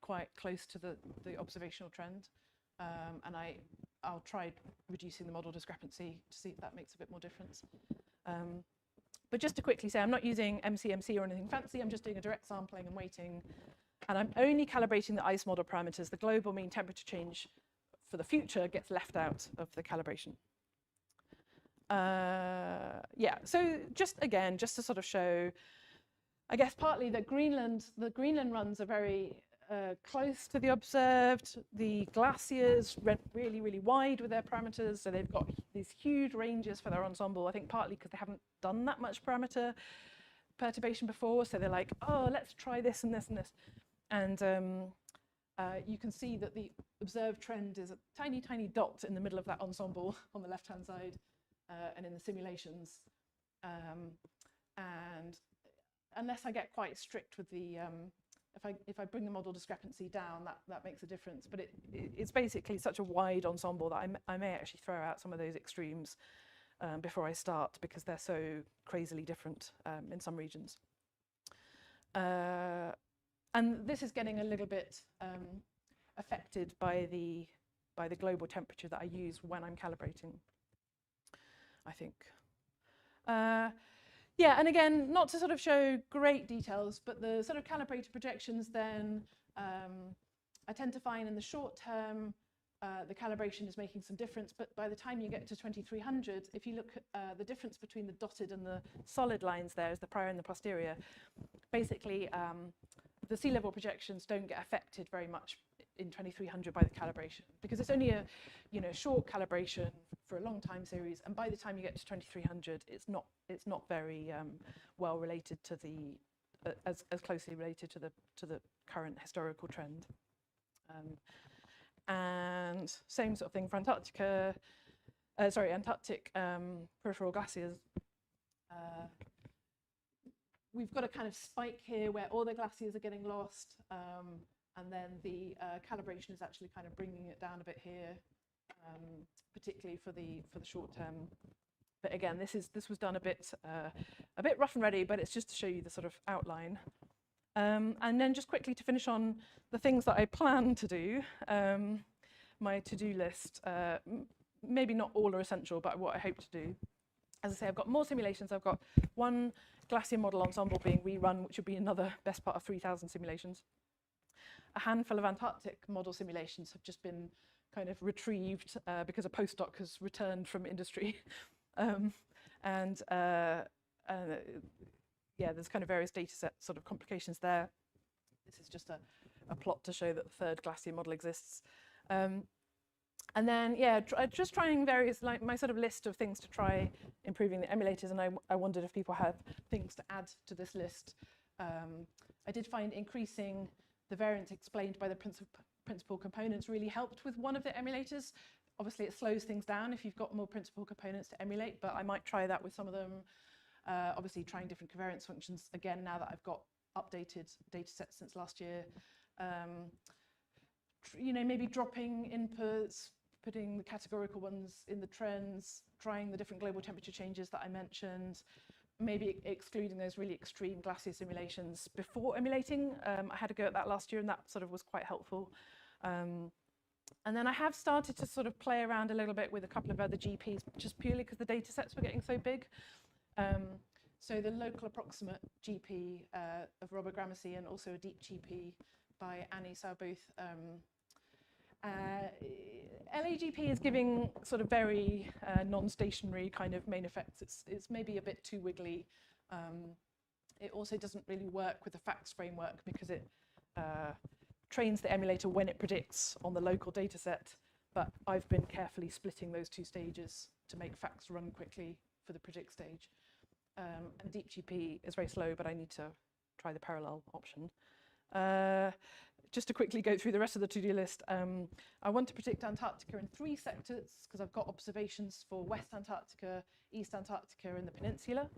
quite close to the observational trend. And I'll try reducing the model discrepancy to see if that makes a bit more difference. But just to quickly say, I'm not using MCMC or anything fancy. I'm just doing a direct sampling and weighting. And I'm only calibrating the ice model parameters. The global mean temperature change for the future gets left out of the calibration. Yeah, so just to sort of show, I guess partly that the Greenland runs are very close to the observed. The glaciers went really, really wide with their parameters, so they've got these huge ranges for their ensemble, I think partly because they haven't done that much parameter perturbation before, so they're like, oh, let's try this and this and this. And you can see that the observed trend is a tiny, tiny dot in the middle of that ensemble on the left-hand side, and in the simulations. And unless I get quite strict with the, if I bring the model discrepancy down, that makes a difference. But it's basically such a wide ensemble that I may actually throw out some of those extremes before I start, because they're so crazily different in some regions. And this is getting a little bit affected by the global temperature that I use when I'm calibrating, I think. Yeah, and again, not to sort of show great details, but the sort of calibrated projections then, I tend to find in the short term, the calibration is making some difference, but by the time you get to 2300, if you look at the difference between the dotted and the solid lines there is the prior and the posterior, basically the sea level projections don't get affected very much in 2300 by the calibration, because it's only a short calibration for a long time series, and by the time you get to 2300, it's not very well related to the as closely related to the current historical trend. And same sort of thing for Antarctica. Antarctic peripheral glaciers. We've got a kind of spike here where all the glaciers are getting lost, and then the calibration is actually kind of bringing it down a bit here, particularly for the short term. But again, this was done a bit rough and ready, but it's just to show you the sort of outline. And then just quickly to finish on the things that I plan to do, my to-do list. Maybe not all are essential, but what I hope to do. As I say, I've got more simulations. I've got one glacier model ensemble being rerun, which would be another best part of 3,000 simulations. A handful of Antarctic model simulations have just been kind of retrieved because a postdoc has returned from industry. Yeah, there's kind of various data set sort of complications there. This is just a plot to show that the third glacier model exists. And then, yeah, just trying various, like my sort of list of things to try improving the emulators, and I wondered if people have things to add to this list. I did find increasing the variance explained by the principal components really helped with one of the emulators. Obviously, it slows things down if you've got more principal components to emulate, but I might try that with some of them. Obviously, trying different covariance functions, again, now that I've got updated data sets since last year. Maybe dropping inputs, putting the categorical ones in the trends, trying the different global temperature changes that I mentioned, maybe excluding those really extreme glacier simulations before emulating. I had to go at that last year, and that sort of was quite helpful. And then I have started to sort of play around a little bit with a couple of other GPs, just purely because the data sets were getting so big. So the local approximate GP of Robert Gramercy, and also a deep GP by Annie Saubuth. LAGP is giving sort of very non-stationary kind of main effects. It's maybe a bit too wiggly. It also doesn't really work with the facts framework because it trains the emulator when it predicts on the local data set. But I've been carefully splitting those two stages to make facts run quickly for the predict stage. And deep GP is very slow, but I need to try the parallel option. Just to quickly go through the rest of the to-do list, I want to predict Antarctica in 3 sectors because I've got observations for West Antarctica, East Antarctica, and the peninsula.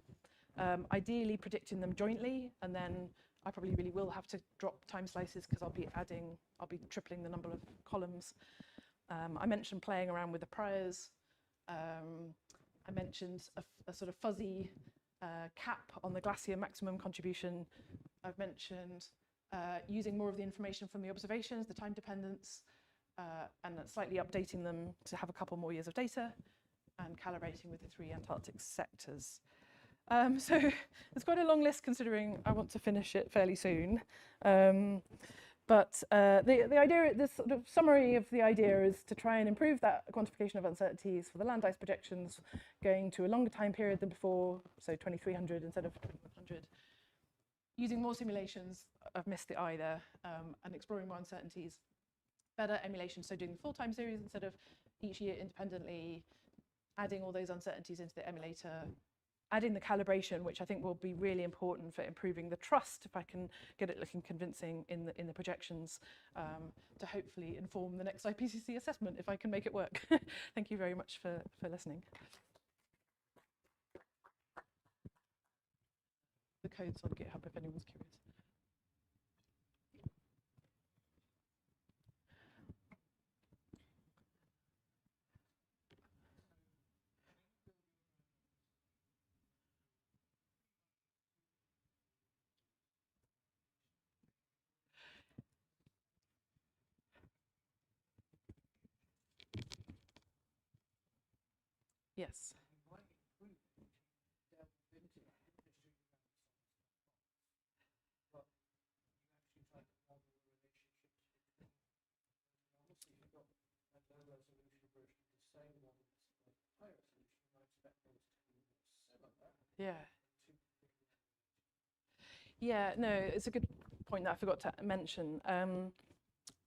Ideally predicting them jointly, and then I probably really will have to drop time slices because I'll be tripling the number of columns. I mentioned playing around with the priors. I mentioned a sort of fuzzy cap on the glacier maximum contribution. I've mentioned using more of the information from the observations, the time dependence, and slightly updating them to have a couple more years of data, and calibrating with the 3 Antarctic sectors. So it's quite a long list considering I want to finish it fairly soon. But the idea, this sort of summary of the idea is to try and improve that quantification of uncertainties for the land ice projections going to a longer time period than before, so 2300 instead of 2100. Using more simulations, I've missed the I there, and exploring more uncertainties. Better emulation, so doing the full time series instead of each year independently, adding all those uncertainties into the emulator, adding the calibration, which I think will be really important for improving the trust, if I can get it looking convincing in the projections, to hopefully inform the next IPCC assessment, if I can make it work. Thank you very much for listening. The code's on GitHub if anyone's curious. Yes. Yeah. Yeah, no, it's a good point that I forgot to mention.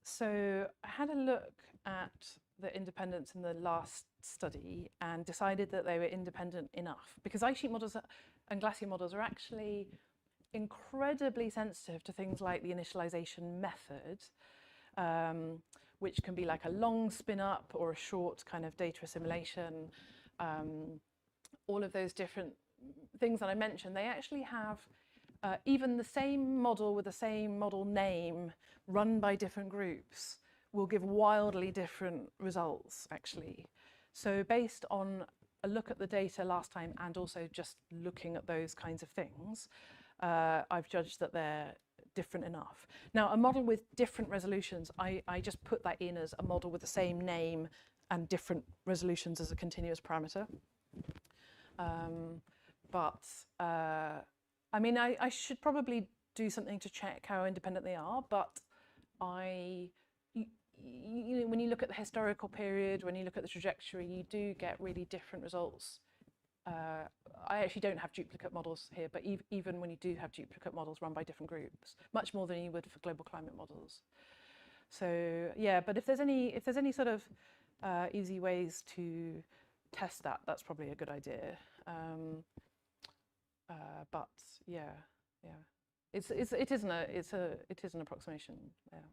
So I had a look at the independence in the last study and decided that they were independent enough, because ice sheet models and glacier models are actually incredibly sensitive to things like the initialization method, which can be like a long spin up or a short kind of data assimilation. All of those different things that I mentioned, they actually have even the same model with the same model name run by different groups will give wildly different results, actually. So based on a look at the data last time and also just looking at those kinds of things, I've judged that they're different enough. Now, a model with different resolutions, I just put that in as a model with the same name and different resolutions as a continuous parameter. I mean, I should probably do something to check how independent they are, but you know, when you look at the historical period, when you look at the trajectory, you do get really different results. I actually don't have duplicate models here, but even when you do have duplicate models run by different groups, much more than you would for global climate models. So yeah, but if there's any sort of easy ways to test that, that's probably a good idea. But yeah, it is an approximation. Yeah.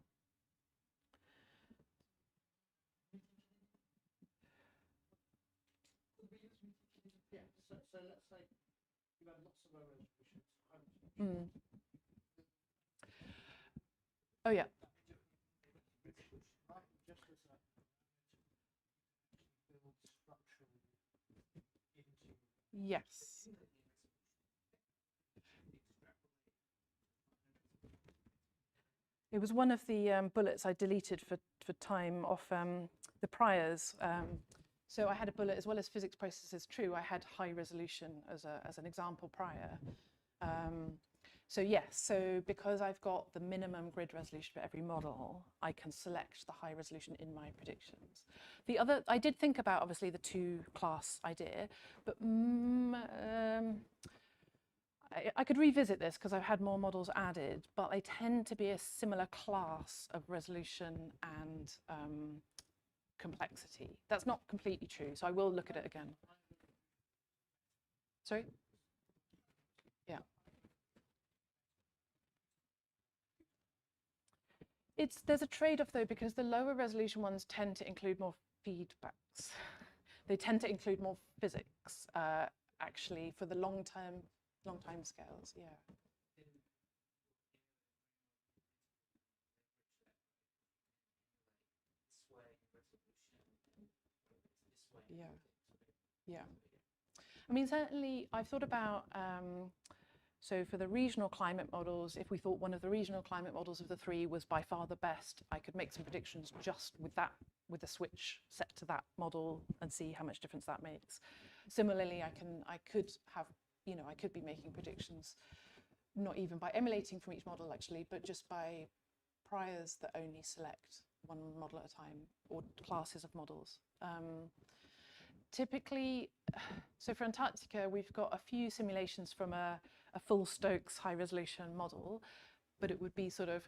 Yeah. So let's say you have lots of low resolutions. Oh yeah. Just as a build structure into. Yes. It was one of the bullets I deleted for time off the priors. So I had a bullet, as well as physics processes true, I had high resolution as an example prior. So yes, so because I've got the minimum grid resolution for every model, I can select the high resolution in my predictions. The other, I did think about obviously the 2-class idea, but I could revisit this because I've had more models added, but they tend to be a similar class of resolution and complexity. That's not completely true, so I will look at it again. Sorry? Yeah. There's a trade-off though, because the lower resolution ones tend to include more feedbacks. They tend to include more physics, actually, for the long time scales, yeah. Yeah. Yeah. I mean, certainly I've thought about, so for the regional climate models, if we thought one of the regional climate models of the three was by far the best, I could make some predictions just with that, with a switch set to that model and see how much difference that makes. Similarly, I could have, you know, I could be making predictions, not even by emulating from each model actually, but just by priors that only select one model at a time, or classes of models. Typically, so for Antarctica, we've got a few simulations from a full Stokes high resolution model, but it would be sort of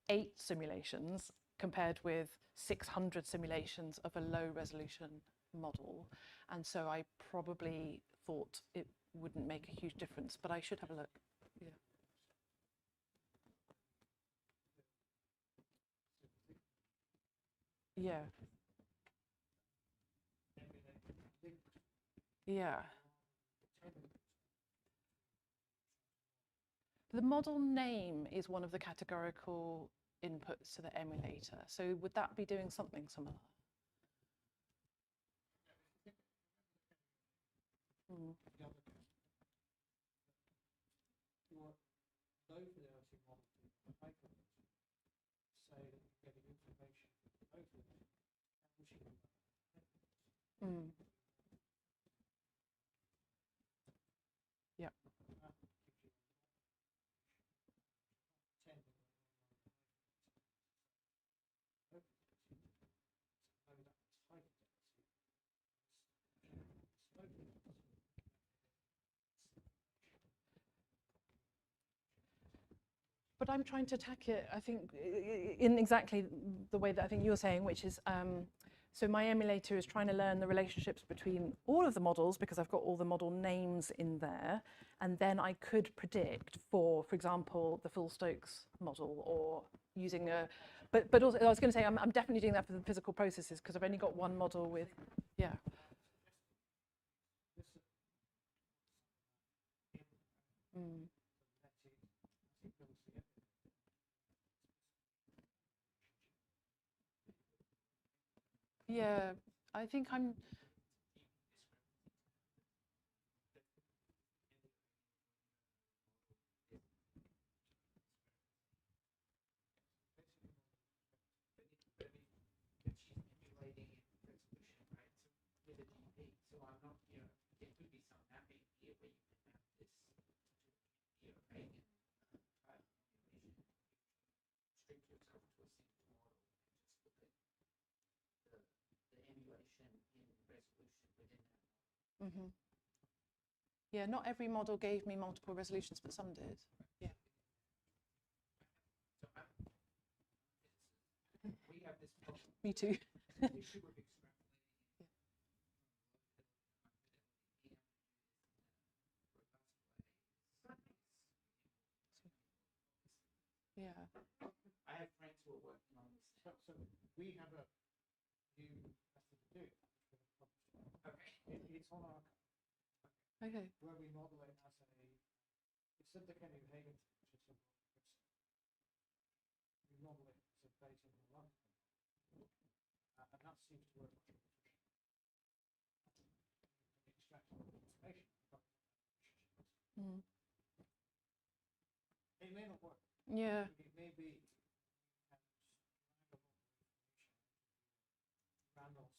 8 simulations compared with 600 simulations of a low resolution model. And so I probably thought it wouldn't make a huge difference, but I should have a look. Yeah. Yeah. Yeah. The model name is one of the categorical inputs to the emulator. So would that be doing something similar? Mm. Your low fidelity model to high fidelity, say that you're getting information from low fidelity, counting Mm. Yeah. that gives you 10 low fidelity. So know that high fidelity. Low fidelity. But I'm trying to attack it, I think, in exactly the way that I think you're saying, which is, so my emulator is trying to learn the relationships between all of the models because I've got all the model names in there. And then I could predict for example, the full Stokes model, or using a, but also I was going to say, I'm definitely doing that for the physical processes because I've only got one model with, yeah. Mm. Yeah, I think I'm. Mm-hmm. Yeah, not every model gave me multiple resolutions, but some did. Yeah. We have this problem. Me too. Issue of extrapolating. Yeah. I have friends who are working on this. So we have a new method to do it. Okay. It's on our. Okay. Where we model it as it's the kind of Hagen, which is we model it as a phase in the line. And that seems to work much more efficiently. Extract all the information from relationships. Mm. It may not work. Yeah. It may be random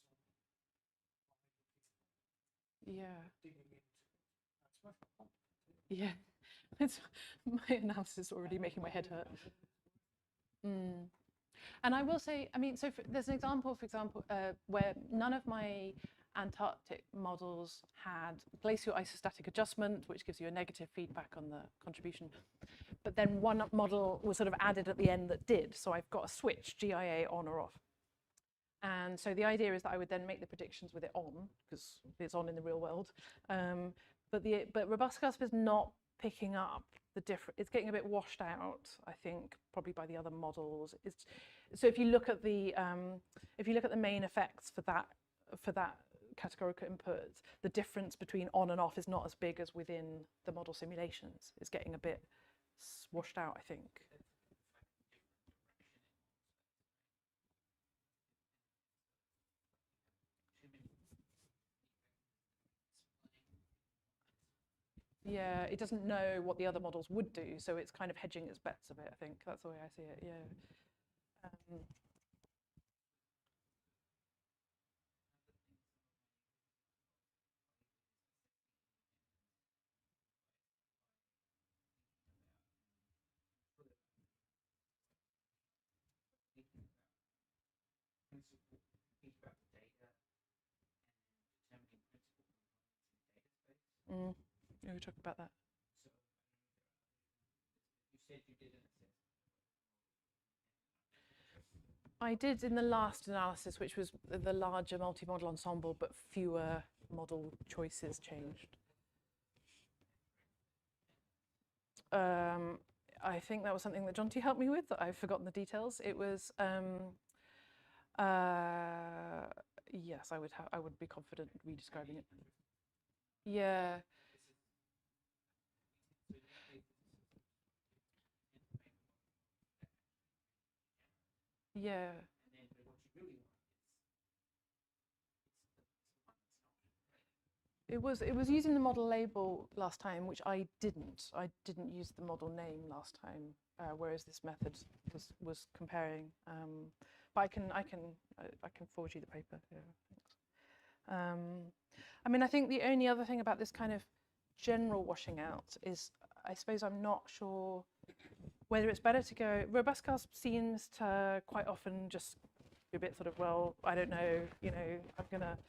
Yeah. digging into it. That's much more complicated. Yeah. It's, my analysis is already making my head hurt. Mm. And I will say, I mean, so there's an example, for example, where none of my Antarctic models had glacial isostatic adjustment, which gives you a negative feedback on the contribution. But then one model was sort of added at the end that did. So I've got a switch, GIA on or off. And so the idea is that I would then make the predictions with it on, because it's on in the real world. But robust cusp is not picking up the different, it's getting a bit washed out, I think, probably by the other models. So if you look at the main effects for that categorical input, the difference between on and off is not as big as within the model simulations. It's getting a bit washed out, I think. Yeah, it doesn't know what the other models would do, so it's kind of hedging its bets a bit, I think. That's the way I see it, yeah. Think about the data and determining principal components in the data space. Yeah, we talked about that. So you said you did an assessment. I did in the last analysis, which was the larger multi-model ensemble, but fewer model choices changed. I think that was something that Jonty helped me with. I've forgotten the details. It was yes, I would be confident redescribing it. Yeah. Yeah. And then what you really want is It was using the model label last time, which I didn't. I didn't use the model name last time, whereas this method was comparing. But I can forward you the paper. Yeah, thanks. I mean, I think the only other thing about this kind of general washing out is, I suppose I'm not sure whether it's better to go. Robust cast seems to quite often just be a bit sort of, well, I don't know, you know, I'm gonna.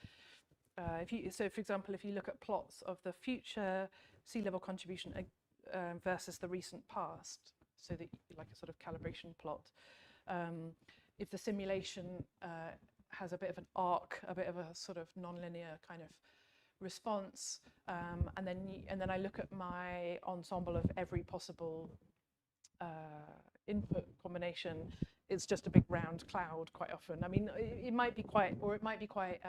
So, for example, if you look at plots of the future sea level contribution versus the recent past, so that like a sort of calibration plot, if the simulation has a bit of an arc, a bit of a sort of non-linear kind of response, and then I look at my ensemble of every possible input combination, it's just a big round cloud quite often. I mean, it might be quite, or it might be quite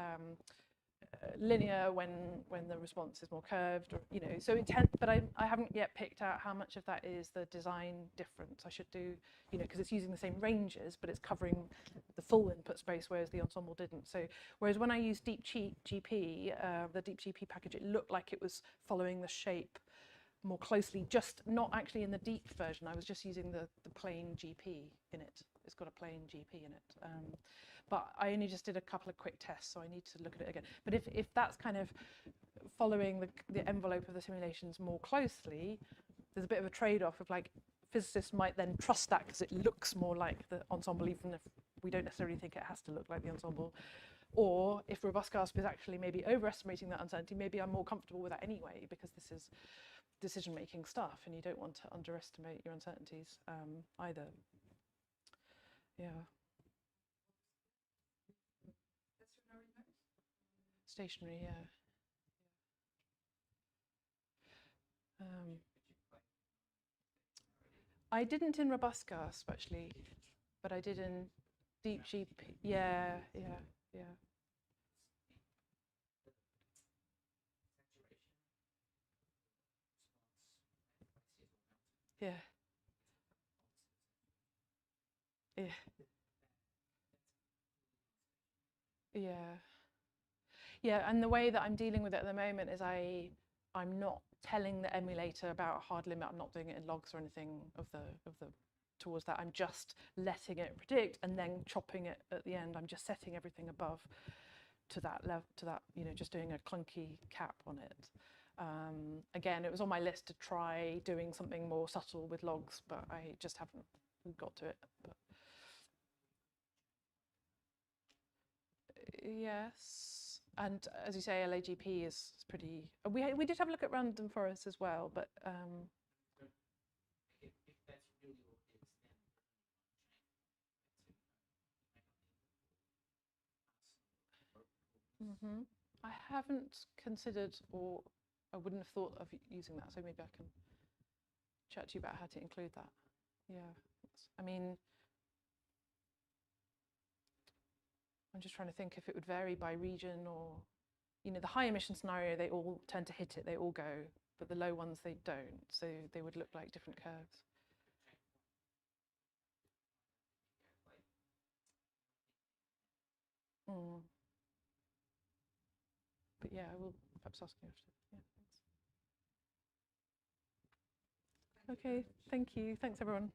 linear when the response is more curved, or, you know, so it but I haven't yet picked out how much of that is the design difference. I should do, you know, because it's using the same ranges, but it's covering the full input space, whereas the ensemble didn't. So whereas when I used Deep GP, the Deep GP package, it looked like it was following the shape more closely, just not actually in the deep version. I was just using the plain GP in it. It's got a plain GP in it. But I only just did a couple of quick tests, so I need to look at it again. But if that's kind of following the envelope of the simulations more closely, there's a bit of a trade-off of, like, physicists might then trust that because it looks more like the ensemble, even if we don't necessarily think it has to look like the ensemble. Or if robust GASP is actually maybe overestimating that uncertainty, maybe I'm more comfortable with that anyway, because this is decision-making stuff and you don't want to underestimate your uncertainties either. Yeah. Stationary, yeah. I didn't in robust GASP actually, but I did in Deep GP. Yeah, yeah, yeah. Yeah. Yeah. Yeah. Yeah, and the way that I'm dealing with it at the moment is I'm not telling the emulator about a hard limit. I'm not doing it in logs or anything of the towards that. I'm just letting it predict and then chopping it at the end. I'm just setting everything above to that level, to that, you know, just doing a clunky cap on it. Again, it was on my list to try doing something more subtle with logs, but I just haven't got to it. But yes, and as you say, LAGP is pretty. We did have a look at random forests as well, but if that's really what it is, then I haven't considered, or I wouldn't have thought of using that. So maybe I can chat to you about how to include that. Yeah, I mean, I'm just trying to think if it would vary by region, or, you know, the high emission scenario, they all tend to hit it, they all go, but the low ones, they don't. So they would look like different curves. But yeah, I will perhaps ask you after. Yeah, thanks. Okay, thank you. Thanks, everyone.